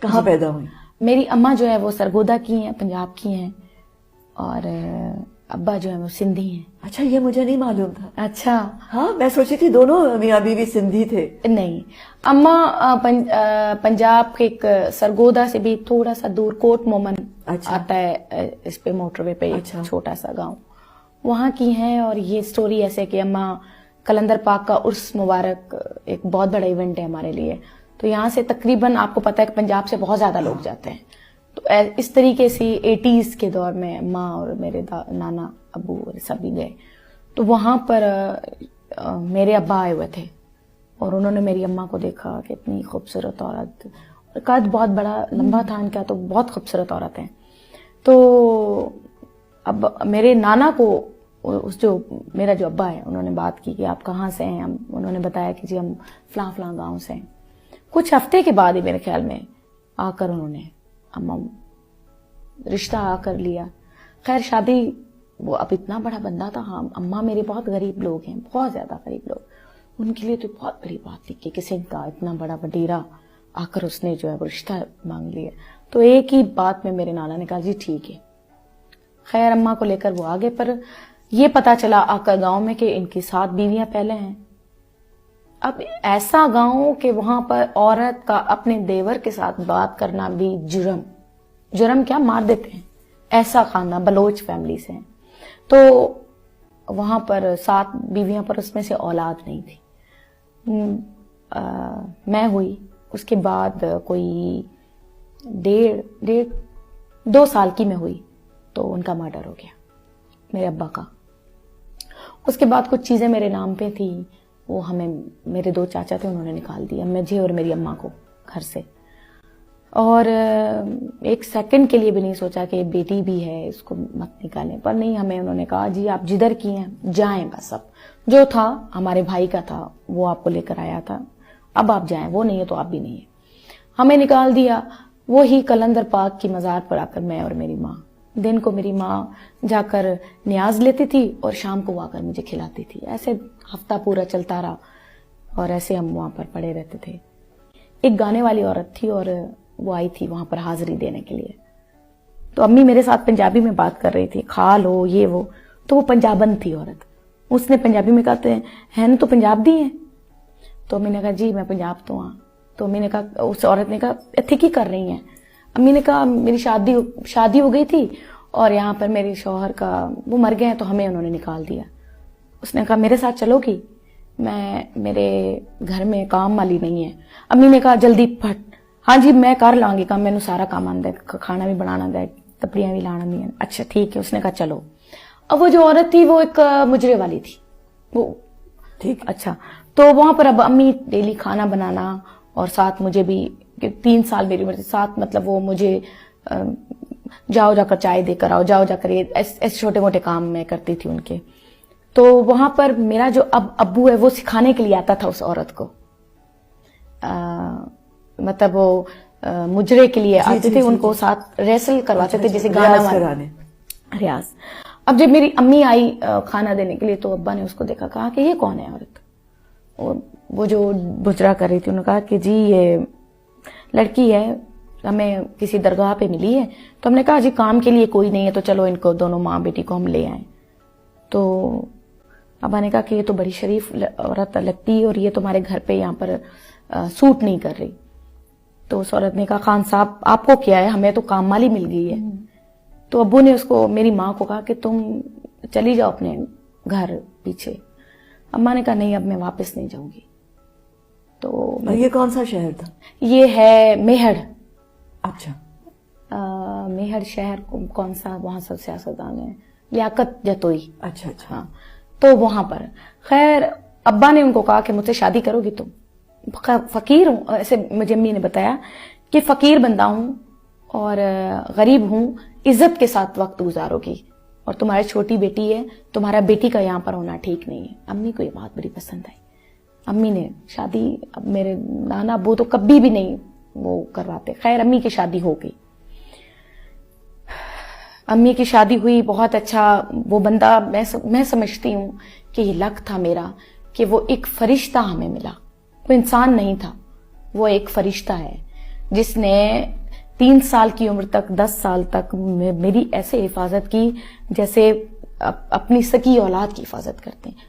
کہاں پیدا ہوئی؟ میری اماں جو ہے وہ سرگودا کی ہیں، پنجاب کی ہیں، اور ابا جو ہے وہ سندھی ہیں. اچھا، یہ مجھے نہیں معلوم تھا. اچھا. ہاں، میں سوچی تھی دونوں میاں بیوی سندھی تھے. نہیں، اماں پنجاب کے ایک سرگودا سے بھی تھوڑا سا دور کوٹ مومن آتا ہے اس پہ موٹر وے پہ، ایک چھوٹا سا گاؤں، وہاں کی ہیں. اور یہ سٹوری ایسے کہ اماں کلندر پاک کا عرس مبارک ایک بہت بڑا ایونٹ ہے ہمارے لیے، تو یہاں سے تقریباً آپ کو پتہ ہے کہ پنجاب سے بہت زیادہ لوگ جاتے ہیں. تو اس طریقے سے 80s کے دور میں ماں اور میرے نانا ابو اور سبھی گئے. تو وہاں پر میرے ابا آئے ہوئے تھے اور انہوں نے میری اماں کو دیکھا کہ اتنی خوبصورت عورت، قد بہت بڑا لمبا تھا ان کا، تو بہت خوبصورت عورت ہیں. تو اب میرے نانا کو جو میرا جو ابا ہے انہوں نے بات کی کہ آپ کہاں سے ہیں. انہوں نے بتایا کہ جی ہم فلاں فلاں گاؤں سے ہیں. کچھ ہفتے کے بعد ہی میرے خیال میں آ کر انہوں نے رشتہ آ کر لیا. خیر شادی، وہ اب اتنا بڑا بندہ تھا. ہاں، اماں میرے بہت غریب لوگ ہیں، بہت زیادہ غریب لوگ. ان کے لیے تو بہت بڑی بات تھی کہ کسی کا اتنا بڑا وڈیرا آ کر اس نے جو ہے وہ رشتہ مانگ لیا. تو ایک ہی بات میں میرے نانا نے کہا جی ٹھیک ہے. خیر اماں کو لے کر وہ آگے، پر یہ پتا چلا آ کر گاؤں میں کہ ان کی 7 بیویاں پہلے ہیں. اب ایسا گاؤں کہ وہاں پر عورت کا اپنے دیور کے ساتھ بات کرنا بھی جرم کیا، مار دیتے ہیں. ایسا خاندان بلوچ فیملی سے ہیں. تو وہاں پر 7 بیویاں پر اس میں سے اولاد نہیں تھی. میں ہوئی، اس کے بعد کوئی 1.5-2 سال کی میں ہوئی تو ان کا مرڈر ہو گیا میرے ابا کا. اس کے بعد کچھ چیزیں میرے نام پہ تھی، وہ ہمیں میرے 2 چاچا تھے انہوں نے نکال دیا مجھے اور میری اماں کو گھر سے. اور ایک سیکنڈ کے لیے بھی نہیں سوچا کہ بیٹی بھی ہے اس کو مت نکالیں، پر نہیں، ہمیں انہوں نے کہا جی آپ جدھر کی ہیں جائیں، بس اب جو تھا ہمارے بھائی کا تھا وہ آپ کو لے کر آیا تھا، اب آپ جائیں، وہ نہیں ہے تو آپ بھی نہیں ہے. ہمیں نکال دیا. وہی کلندر پاک کی مزار پر آ کر میں اور میری ماں، دن کو میری ماں جا کر نیاز لیتی تھی اور شام کو آ کر مجھے کھلاتی تھی. ایسے ہفتہ پورا چلتا رہا اور ایسے ہم وہاں پر پڑے رہتے تھے. ایک گانے والی عورت تھی اور وہ آئی تھی وہاں پر حاضری دینے کے لیے. تو امی میرے ساتھ پنجابی میں بات کر رہی تھی، خال ہو یہ وہ، تو وہ پنجابن تھی عورت. اس نے پنجابی میں کہتے ہیں تو پنجاب دی ہیں. تو امی نے کہا جی میں پنجاب تو ہاں. تو امی نے کہا، اس عورت نے کہا اتھے کی کر رہی ہیں. امی نے کہا میری شادی ہو گئی تھی اور یہاں پر میرے شوہر کا وہ مر گئے ہیں تو ہمیں انہوں نے نکال دیا. اس نے کہا میرے ساتھ چلو گی؟ میرے گھر میں کام والی نہیں ہے. امی نے کہا جلدی پھٹ، ہاں جی میں کر لاں گی کام، مینوں سارا کام آندا ہے، کھانا بھی بنانا ہے، کپڑیاں بھی لانا بھی ہے. اچھا ٹھیک ہے. اس نے کہا چلو. اب وہ جو عورت تھی وہ ایک مجرے والی تھی، وہ ٹھیک. اچھا، تو وہاں پر اب امی ڈیلی کھانا بنانا اور ساتھ مجھے بھی 3 سال میری عمر تھی، ساتھ مطلب وہ مجھے جاؤ جا کر چائے دے کر آؤ، جاؤ جا کر ایسے چھوٹے موٹے کام میں کرتی تھی ان کے. تو وہاں پر میرا جو ابو ہے وہ سکھانے کے لیے آتا تھا اس عورت کو، مطلب وہ مجرے کے لیے آتے تھے، ان کو ساتھ ریسل کرواتے تھے جیسے گانا ریاض. اب جب میری امی آئی کھانا دینے کے لیے تو ابا نے اس کو دیکھا، کہا کہ یہ کون ہے عورت؟ وہ جو بجرا کر رہی تھی انہوں نے کہا کہ جی یہ لڑکی ہے، ہمیں کسی درگاہ پہ ملی ہے. تو ہم نے کہا جی کام کے لیے کوئی نہیں ہے تو چلو ان کو دونوں ماں بیٹی کو ہم لے آئیں. تو ابا نے کہا کہ یہ تو بڑی شریف عورت لگتی ہے اور یہ تمہارے گھر پہ یہاں پر سوٹ نہیں کر رہی. تو اس عورت نے کہا خان صاحب آپ کو کیا ہے، ہمیں تو کام والی مل گئی ہے. تو ابو نے اس کو میری ماں کو کہا کہ تم چلی جاؤ اپنے گھر پیچھے. اماں نے کہا نہیں اب میں واپس نہیں جاؤں گی. تو یہ کون سا شہر تھا؟ یہ ہے میہڑ. اچھا، میہڑ شہر کون سا، وہاں سب سیاستدان ہیں، لیاقت جتوئی. اچھا اچھا. ہاں، تو وہاں پر خیر ابا نے ان کو کہا کہ مجھ سے شادی کرو گی تم؟ فقیر ہوں، ایسے مجھے امی نے بتایا کہ فقیر بندہ ہوں اور غریب ہوں، عزت کے ساتھ وقت گزارو گی اور تمہاری چھوٹی بیٹی ہے، تمہارا بیٹی کا یہاں پر ہونا ٹھیک نہیں ہے. امی کو یہ بات بڑی پسند آئی. امی نے شادی، اب میرے نانا ابو تو کبھی بھی نہیں وہ کرواتے. خیر امی کی شادی ہو گئی. امی کی شادی ہوئی، بہت اچھا. وہ بندہ میں سمجھتی ہوں کہ یہ لک تھا میرا کہ وہ ایک فرشتہ ہمیں ملا. وہ انسان نہیں تھا، وہ ایک فرشتہ ہے. جس نے 3 سال کی عمر تک 10 سال تک میری ایسے حفاظت کی جیسے اپنی سکی اولاد کی حفاظت کرتے ہیں.